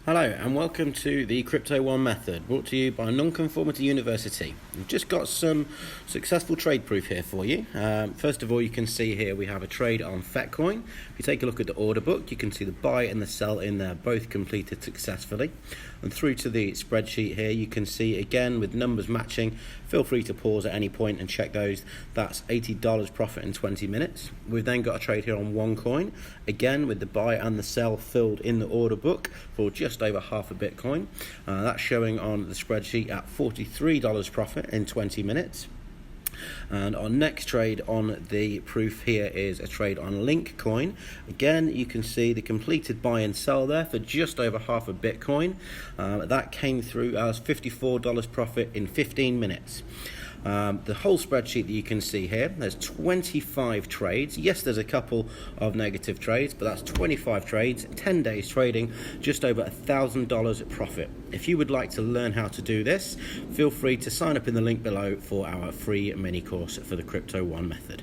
Hello and welcome to the Crypto One Method, brought to you by Nonconformity University. We've just got some successful trade proof here for you. First of all, you can see here we have a trade on Fetcoin. If you take a look at the order book, you can see the buy and the sell in there both completed successfully. And through to the spreadsheet here, you can see again with numbers matching. Feel free to pause at any point and check those. That's $80 profit in 20 minutes. We've then got a trade here on OneCoin, again with the buy and the sell filled in the order book for just over half a Bitcoin. That's showing on the spreadsheet at $43 profit in 20 minutes. And our next trade on the proof here is a trade on Linkcoin. Again, you can see the completed buy and sell there for just over half a Bitcoin. That came through as $54 profit in 15 minutes. The whole spreadsheet that you can see here, there's 25 trades. Yes, there's a couple of negative trades, but that's 25 trades, 10 days trading, just over $1,000 profit. If you would like to learn how to do this, feel free to sign up in the link below for our free mini course for the Crypto One Method.